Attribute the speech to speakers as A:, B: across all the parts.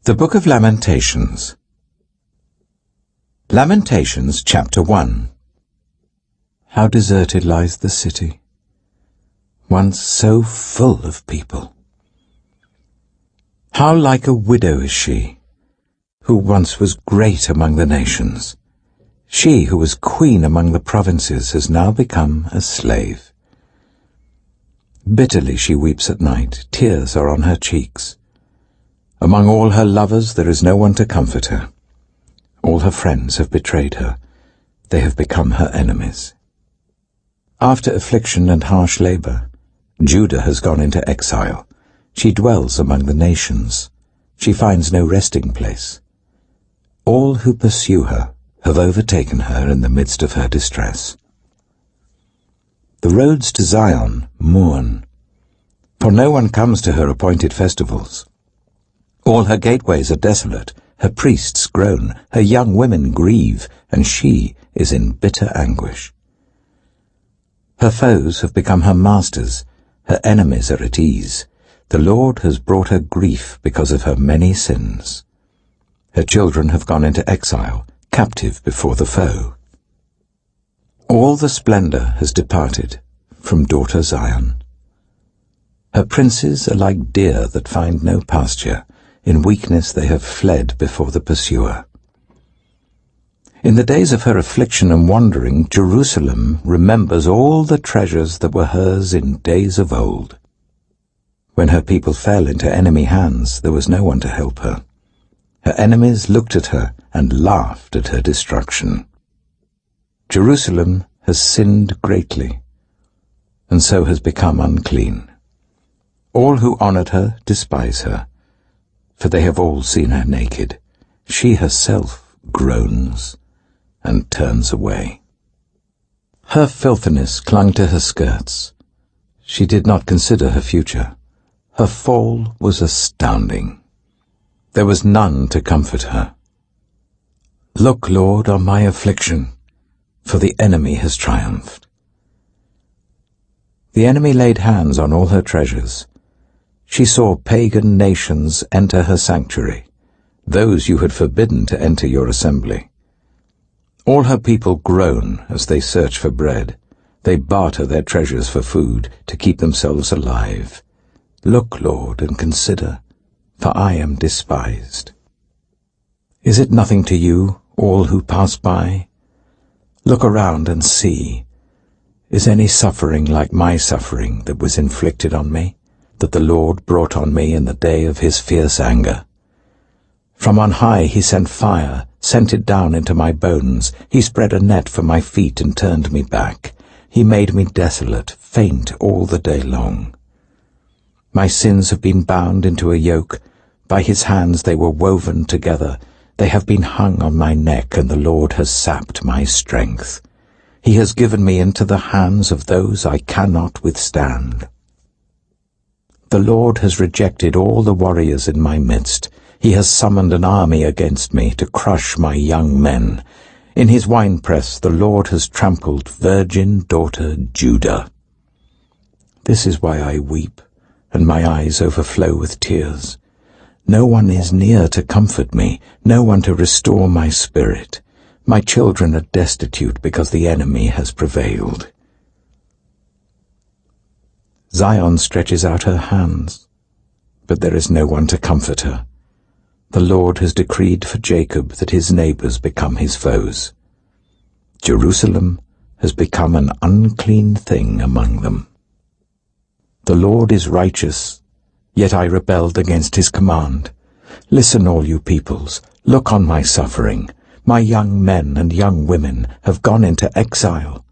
A: The Book of Lamentations. Lamentations, chapter 1. How deserted lies the city, once so full of people. How like a widow is she, who once was great among the nations. She who was queen among the provinces has now become a slave. Bitterly she weeps at night, tears are on her cheeks. Among all her lovers there is no one to comfort her. All her friends have betrayed her. They have become her enemies. After affliction and harsh labor, Judah has gone into exile. She dwells among the nations. She finds no resting place. All who pursue her have overtaken her in the midst of her distress. The roads to Zion mourn, for no one comes to her appointed festivals. All her gateways are desolate, her priests groan, her young women grieve, and she is in bitter anguish. Her foes have become her masters, her enemies are at ease. The Lord has brought her grief because of her many sins. Her children have gone into exile, captive before the foe. All the splendor has departed from daughter Zion. Her princes are like deer that find no pasture. In weakness they have fled before the pursuer. In the days of her affliction and wandering, Jerusalem remembers all the treasures that were hers in days of old. When her people fell into enemy hands, there was no one to help her. Her enemies looked at her and laughed at her destruction. Jerusalem has sinned greatly, and so has become unclean. All who honored her despise her, for they have all seen her naked. She herself groans and turns away. Her filthiness clung to her skirts. She did not consider her future. Her fall was astounding. There was none to comfort her. Look, Lord, on my affliction, for the enemy has triumphed. The enemy laid hands on all her treasures. She saw pagan nations enter her sanctuary, those you had forbidden to enter your assembly. All her people groan as they search for bread. They barter their treasures for food to keep themselves alive. Look, Lord, and consider, for I am despised. Is it nothing to you, all who pass by? Look around and see. Is any suffering like my suffering that was inflicted on me, that the Lord brought on me in the day of his fierce anger? From on high he sent fire, sent it down into my bones. He spread a net for my feet and turned me back. He made me desolate, faint all the day long. My sins have been bound into a yoke. By his hands they were woven together. They have been hung on my neck, and the Lord has sapped my strength. He has given me into the hands of those I cannot withstand. The Lord has rejected all the warriors in my midst. He has summoned an army against me to crush my young men. In his winepress the Lord has trampled virgin daughter Judah. This is why I weep, and my eyes overflow with tears. No one is near to comfort me, no one to restore my spirit. My children are destitute because the enemy has prevailed. Zion stretches out her hands, but there is no one to comfort her. The Lord has decreed for Jacob that his neighbors become his foes. Jerusalem has become an unclean thing among them. The Lord is righteous, yet I rebelled against his command. Listen, all you peoples, look on my suffering. My young men and young women have gone into exile.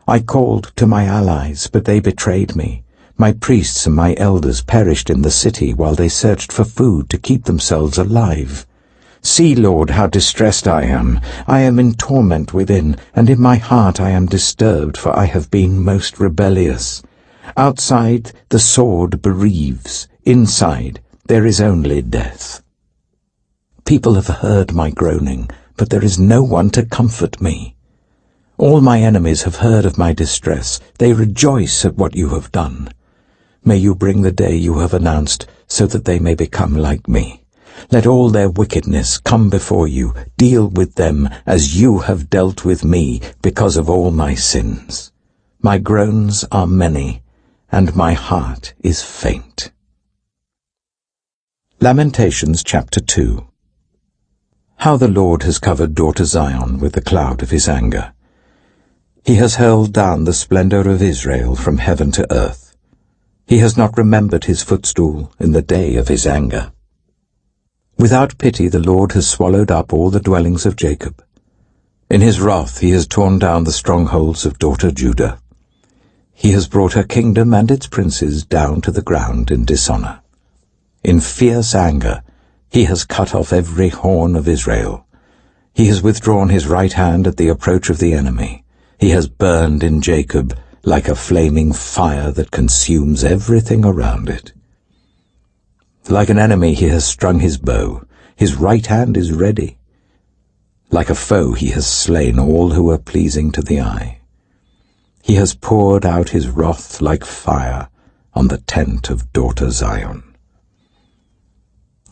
A: I called to my allies, but they betrayed me. My priests and my elders perished in the city while they searched for food to keep themselves alive. See, Lord, how distressed I am. I am in torment within, and in my heart I am disturbed, for I have been most rebellious. Outside the sword bereaves, inside there is only death. People have heard my groaning, but there is no one to comfort me. All my enemies have heard of my distress. They rejoice at what you have done. May you bring the day you have announced, so that they may become like me. Let all their wickedness come before you. Deal with them as you have dealt with me because of all my sins. My groans are many, and my heart is faint. Lamentations chapter 2. How the Lord has covered daughter Zion with the cloud of his anger. He has hurled down the splendor of Israel from heaven to earth. He has not remembered his footstool in the day of his anger. Without pity the Lord has swallowed up all the dwellings of Jacob. In his wrath he has torn down the strongholds of daughter Judah. He has brought her kingdom and its princes down to the ground in dishonor. In fierce anger he has cut off every horn of Israel. He has withdrawn his right hand at the approach of the enemy. He has burned in Jacob like a flaming fire that consumes everything around it. Like an enemy he has strung his bow. His right hand is ready. Like a foe he has slain all who are pleasing to the eye. He has poured out his wrath like fire on the tent of daughter Zion.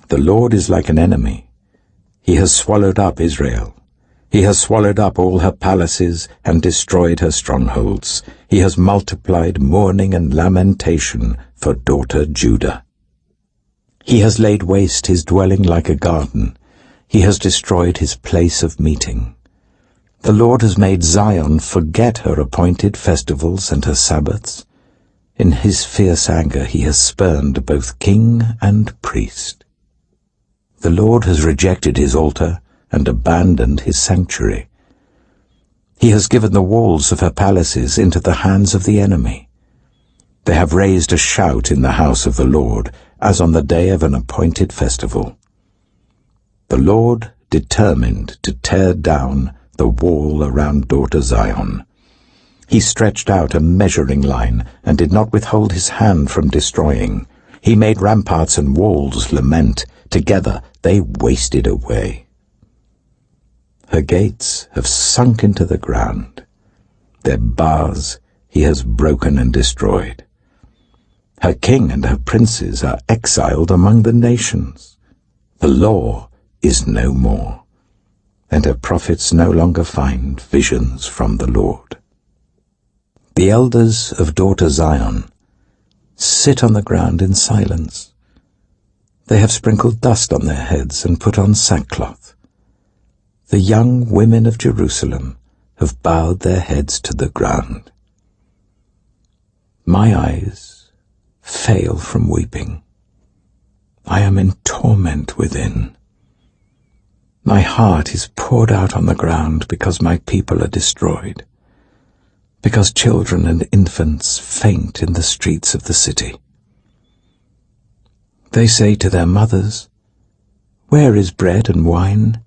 A: The Lord is like an enemy. He has swallowed up Israel. He has swallowed up all her palaces and destroyed her strongholds. He has multiplied mourning and lamentation for daughter Judah. He has laid waste his dwelling like a garden. He has destroyed his place of meeting. The Lord has made Zion forget her appointed festivals and her Sabbaths. In his fierce anger he has spurned both king and priest. The Lord has rejected his altar and abandoned his sanctuary. He has given the walls of her palaces into the hands of the enemy. They have raised a shout in the house of the Lord, as on the day of an appointed festival. The Lord determined to tear down the wall around daughter Zion. He stretched out a measuring line and did not withhold his hand from destroying. He made ramparts and walls lament. Together they wasted away. Her gates have sunk into the ground. Their bars he has broken and destroyed. Her king and her princes are exiled among the nations. The law is no more, and her prophets no longer find visions from the Lord. The elders of daughter Zion sit on the ground in silence. They have sprinkled dust on their heads and put on sackcloth. The young women of Jerusalem have bowed their heads to the ground. My eyes fail from weeping. I am in torment within. My heart is poured out on the ground because my people are destroyed, because children and infants faint in the streets of the city. They say to their mothers, "Where is bread and wine?"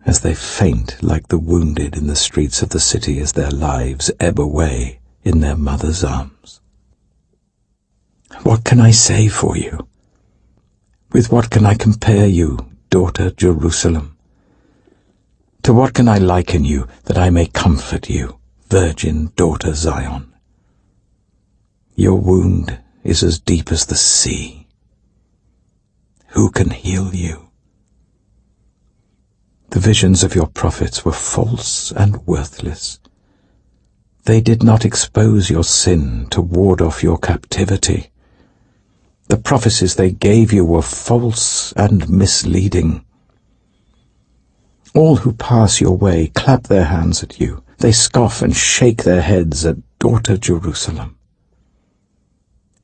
A: As they faint like the wounded in the streets of the city as their lives ebb away in their mother's arms. What can I say for you? With what can I compare you, daughter Jerusalem? To what can I liken you that I may comfort you, virgin daughter Zion? Your wound is as deep as the sea. Who can heal you? The visions of your prophets were false and worthless. They did not expose your sin to ward off your captivity. The prophecies they gave you were false and misleading. All who pass your way clap their hands at you. They scoff and shake their heads at daughter Jerusalem.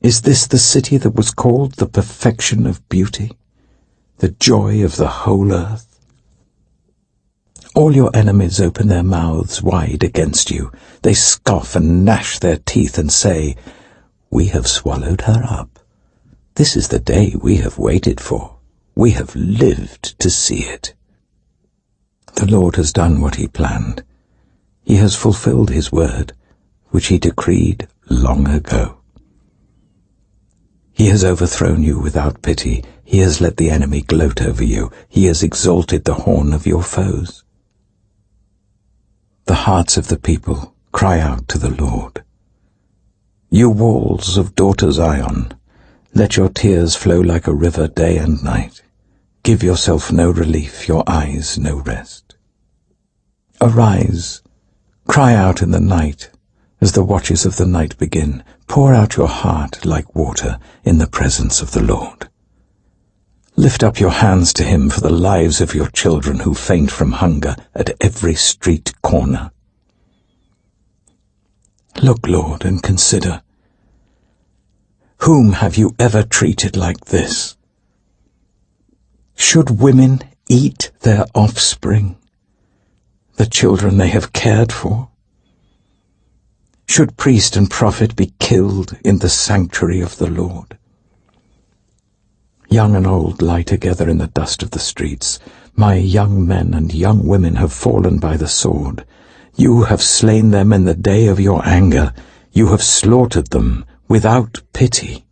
A: Is this the city that was called the perfection of beauty, the joy of the whole earth? All your enemies open their mouths wide against you. They scoff and gnash their teeth and say, "We have swallowed her up. This is the day we have waited for. We have lived to see it." The Lord has done what he planned. He has fulfilled his word, which he decreed long ago. He has overthrown you without pity. He has let the enemy gloat over you. He has exalted the horn of your foes. The hearts of the people cry out to the Lord. You walls of daughter Zion, let your tears flow like a river day and night. Give yourself no relief, your eyes no rest. Arise, cry out in the night, as the watches of the night begin. Pour out your heart like water in the presence of the Lord. Lift up your hands to him for the lives of your children who faint from hunger at every street corner. Look, Lord, and consider. Whom have you ever treated like this? Should women eat their offspring, the children they have cared for? Should priest and prophet be killed in the sanctuary of the Lord? Young and old lie together in the dust of the streets. My young men and young women have fallen by the sword. You have slain them in the day of your anger. You have slaughtered them without pity.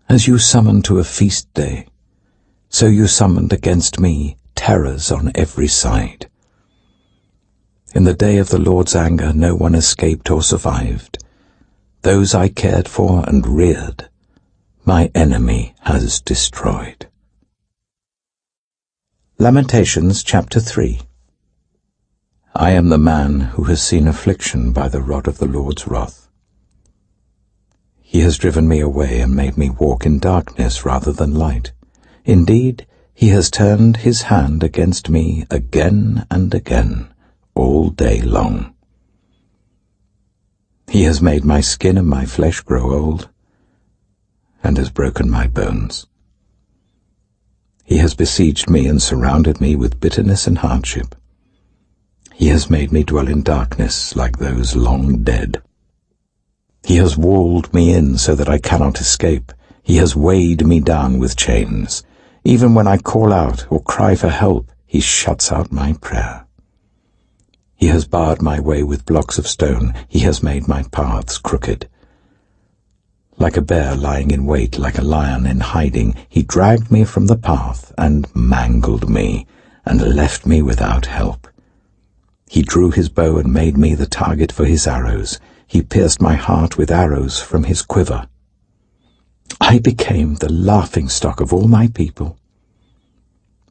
A: As you summon to a feast day, so you summoned against me terrors on every side. In the day of the Lord's anger no one escaped or survived. Those I cared for and reared, my enemy has destroyed. Lamentations chapter 3. I am the man who has seen affliction by the rod of the Lord's wrath. He has driven me away and made me walk in darkness rather than light. Indeed, he has turned his hand against me again and again, all day long. He has made my skin and my flesh grow old, and has broken my bones. He has besieged me and surrounded me with bitterness and hardship. He has made me dwell in darkness like those long dead. He has walled me in so that I cannot escape. He has weighed me down with chains. Even when I call out or cry for help, he shuts out my prayer. He has barred my way with blocks of stone. He has made my paths crooked. Like a bear lying in wait, like a lion in hiding, he dragged me from the path and mangled me, and left me without help. He drew his bow and made me the target for his arrows. He pierced my heart with arrows from his quiver. I became the laughingstock of all my people.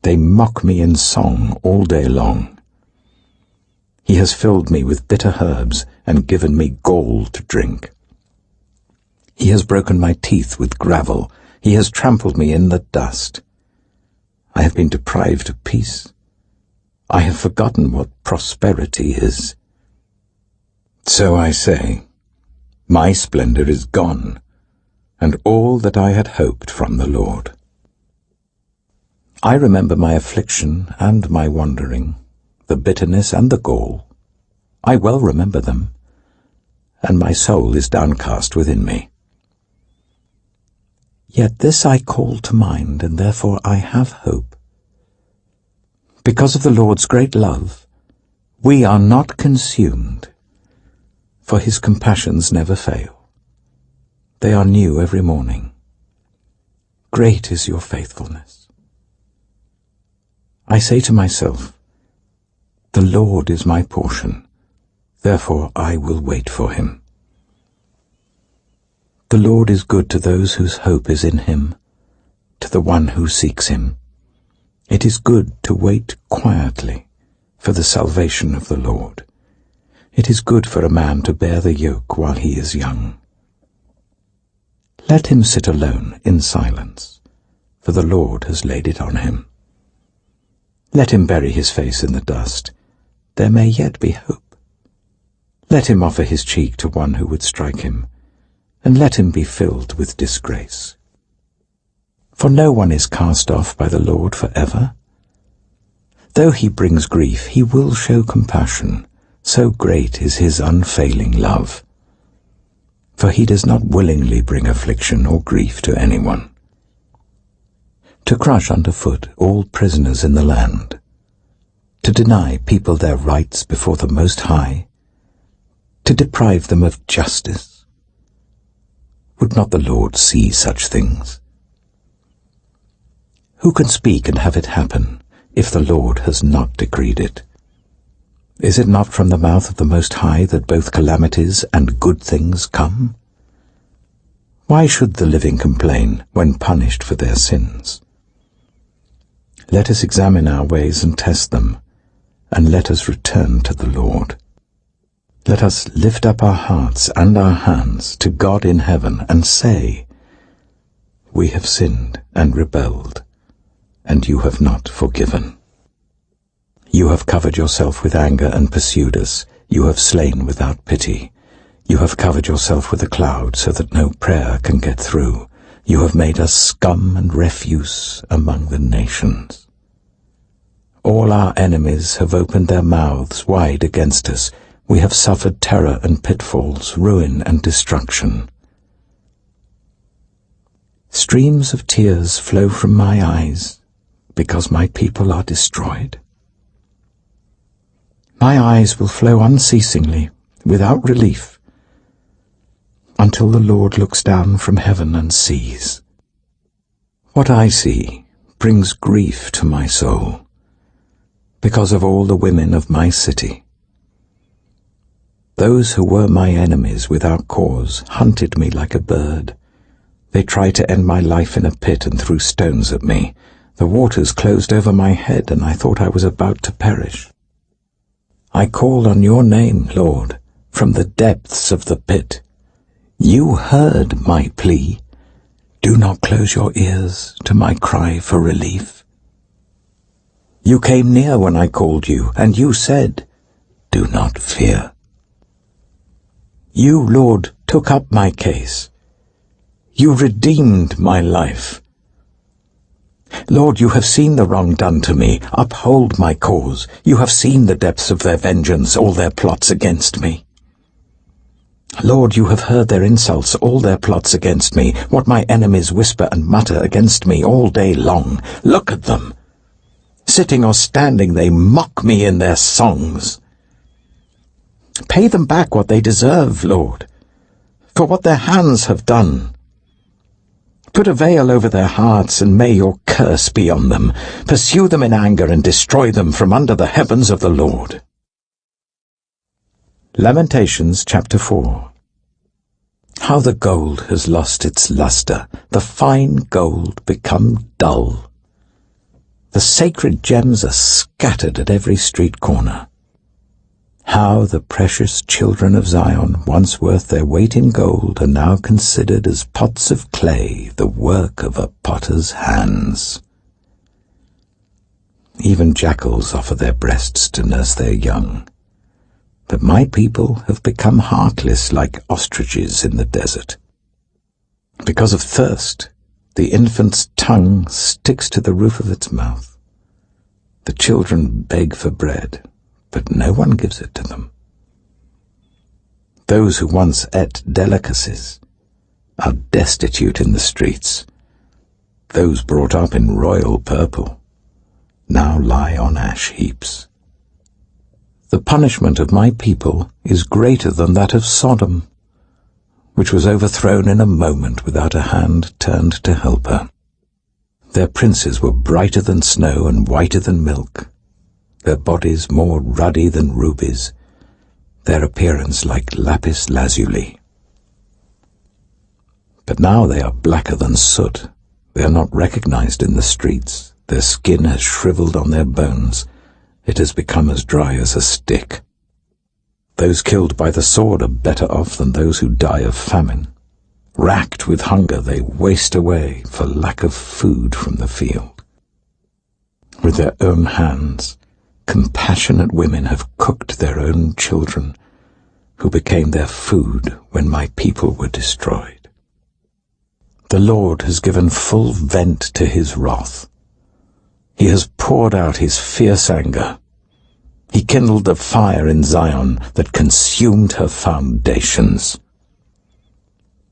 A: They mock me in song all day long. He has filled me with bitter herbs and given me gall to drink. He has broken my teeth with gravel. He has trampled me in the dust. I have been deprived of peace. I have forgotten what prosperity is. So I say, my splendor is gone, and all that I had hoped from the Lord. I remember my affliction and my wandering, the bitterness and the gall. I well remember them, and my soul is downcast within me. Yet this I call to mind, and therefore I have hope. Because of the Lord's great love, we are not consumed, for his compassions never fail. They are new every morning. Great is your faithfulness. I say to myself, the Lord is my portion, therefore I will wait for him. The Lord is good to those whose hope is in him, to the one who seeks him. It is good to wait quietly for the salvation of the Lord. It is good for a man to bear the yoke while he is young. Let him sit alone in silence, for the Lord has laid it on him. Let him bury his face in the dust. There may yet be hope. Let him offer his cheek to one who would strike him, and let him be filled with disgrace. For no one is cast off by the Lord forever. Though he brings grief, he will show compassion. So great is his unfailing love. For he does not willingly bring affliction or grief to anyone. To crush underfoot all prisoners in the land, to deny people their rights before the Most High, to deprive them of justice. Would not the Lord see such things? Who can speak and have it happen if the Lord has not decreed it? Is it not from the mouth of the Most High that both calamities and good things come? Why should the living complain when punished for their sins? Let us examine our ways and test them, and let us return to the Lord. Let us lift up our hearts and our hands to God in heaven and say, We have sinned and rebelled, and you have not forgiven. You have covered yourself with anger and pursued us. You have slain without pity. You have covered yourself with a cloud so that no prayer can get through. You have made us scum and refuse among the nations. All our enemies have opened their mouths wide against us. We have suffered terror and pitfalls, ruin and destruction. Streams of tears flow from my eyes because my people are destroyed. My eyes will flow unceasingly, without relief, until the Lord looks down from heaven and sees. What I see brings grief to my soul, because of all the women of my city. Those who were my enemies without cause hunted me like a bird. They tried to end my life in a pit and threw stones at me. The waters closed over my head, and I thought I was about to perish. I called on your name, Lord, from the depths of the pit. You heard my plea. Do not close your ears to my cry for relief. You came near when I called you, and you said, Do not fear. You, Lord, took up my case. You redeemed my life. Lord, you have seen the wrong done to me. Uphold my cause. You have seen the depths of their vengeance, all their plots against me. Lord, you have heard their insults, all their plots against me, what my enemies whisper and mutter against me all day long. Look at them. Sitting or standing, they mock me in their songs. Pay them back what they deserve, Lord, for what their hands have done. Put a veil over their hearts, and may your curse be on them. Pursue them in anger and destroy them from under the heavens of the Lord. Lamentations chapter 4. How the gold has lost its luster, the fine gold become dull. The sacred gems are scattered at every street corner. How the precious children of Zion, once worth their weight in gold, are now considered as pots of clay, the work of a potter's hands. Even jackals offer their breasts to nurse their young. But my people have become heartless like ostriches in the desert. Because of thirst, the infant's tongue sticks to the roof of its mouth. The children beg for bread, but no one gives it to them. Those who once ate delicacies are destitute in the streets. Those brought up in royal purple now lie on ash heaps. The punishment of my people is greater than that of Sodom, which was overthrown in a moment without a hand turned to help her. Their princes were brighter than snow and whiter than milk, their bodies more ruddy than rubies, their appearance like lapis lazuli. But now they are blacker than soot. They are not recognized in the streets. Their skin has shriveled on their bones. It has become as dry as a stick. Those killed by the sword are better off than those who die of famine. Racked with hunger, they waste away for lack of food from the field. With their own hands, compassionate women have cooked their own children, who became their food when my people were destroyed. The Lord has given full vent to his wrath. He has poured out his fierce anger. He kindled a fire in Zion that consumed her foundations.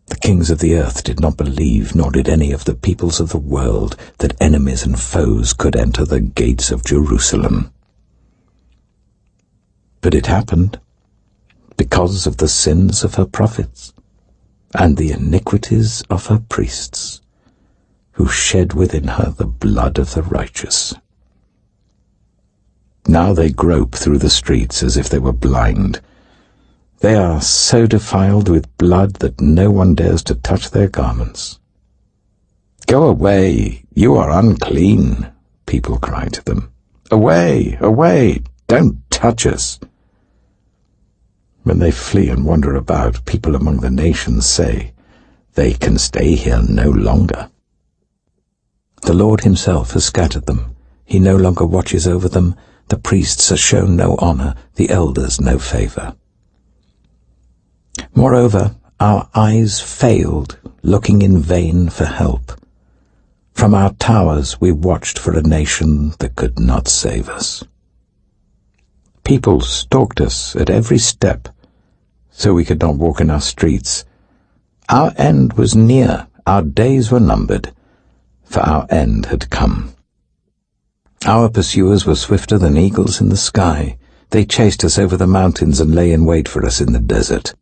A: The kings of the earth did not believe, nor did any of the peoples of the world, that enemies and foes could enter the gates of Jerusalem. But it happened because of the sins of her prophets and the iniquities of her priests, who shed within her the blood of the righteous. Now they grope through the streets as if they were blind. They are so defiled with blood that no one dares to touch their garments. Go away, you are unclean, people cry to them. Away, away, don't touch us. When they flee and wander about, people among the nations say, they can stay here no longer. The Lord himself has scattered them. He no longer watches over them. The priests are shown no honor, the elders no favor. Moreover, our eyes failed, looking in vain for help. From our towers we watched for a nation that could not save us. People stalked us at every step, so we could not walk in our streets. Our end was near, our days were numbered, for our end had come. Our pursuers were swifter than eagles in the sky. They chased us over the mountains and lay in wait for us in the desert.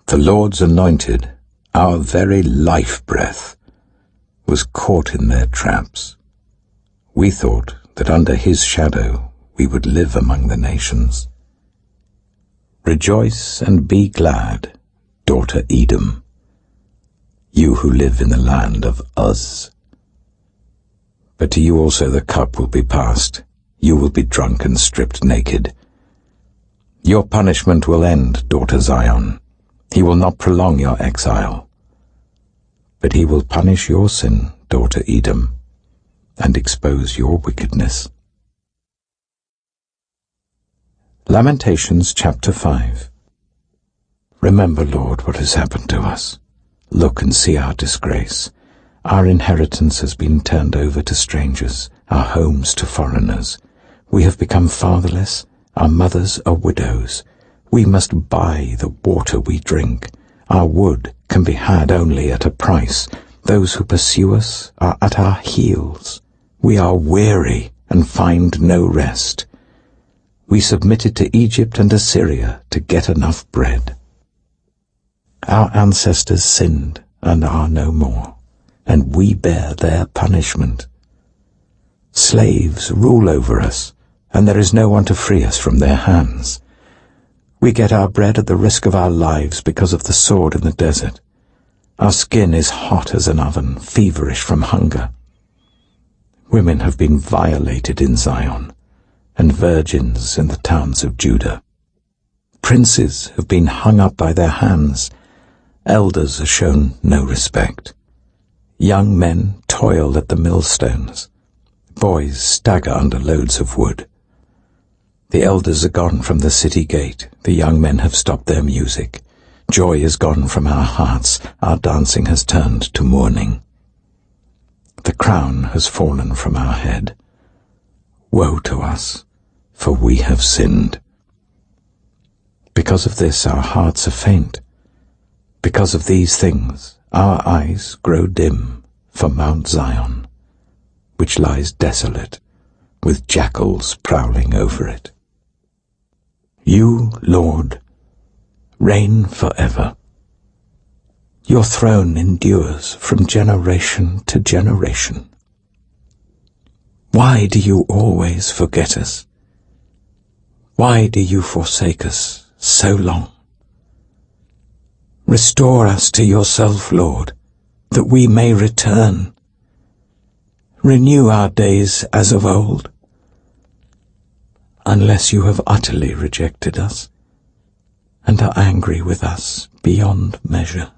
A: The Lord's anointed, our very life breath, was caught in their traps. We thought that under his shadow we would live among the nations. Rejoice and be glad, daughter Edom, you who live in the land of Uz. But to you also the cup will be passed. You will be drunk and stripped naked. Your punishment will end, daughter Zion. He will not prolong your exile. But he will punish your sin, daughter Edom, and expose your wickedness. Lamentations chapter 5. Remember, Lord, what has happened to us. Look and see our disgrace. Our inheritance has been turned over to strangers, our homes to foreigners. We have become fatherless, our mothers are widows. We must buy the water we drink. Our wood can be had only at a price. Those who pursue us are at our heels. We are weary and find no rest. We submitted to Egypt and Assyria to get enough bread. Our ancestors sinned and are no more, and we bear their punishment. Slaves rule over us, and there is no one to free us from their hands. We get our bread at the risk of our lives because of the sword in the desert. Our skin is hot as an oven, feverish from hunger. Women have been violated in Zion, and virgins in the towns of Judah. Princes have been hung up by their hands. Elders are shown no respect. Young men toil at the millstones. Boys stagger under loads of wood. The elders are gone from the city gate. The young men have stopped their music. Joy is gone from our hearts. Our dancing has turned to mourning. The crown has fallen from our head. Woe to us, for we have sinned. Because of this our hearts are faint. Because of these things our eyes grow dim for Mount Zion, which lies desolate, with jackals prowling over it. You, Lord, reign forever. Your throne endures from generation to generation. Why do you always forget us? Why do you forsake us so long? Restore us to yourself, Lord, that we may return. Renew our days as of old, unless you have utterly rejected us and are angry with us beyond measure.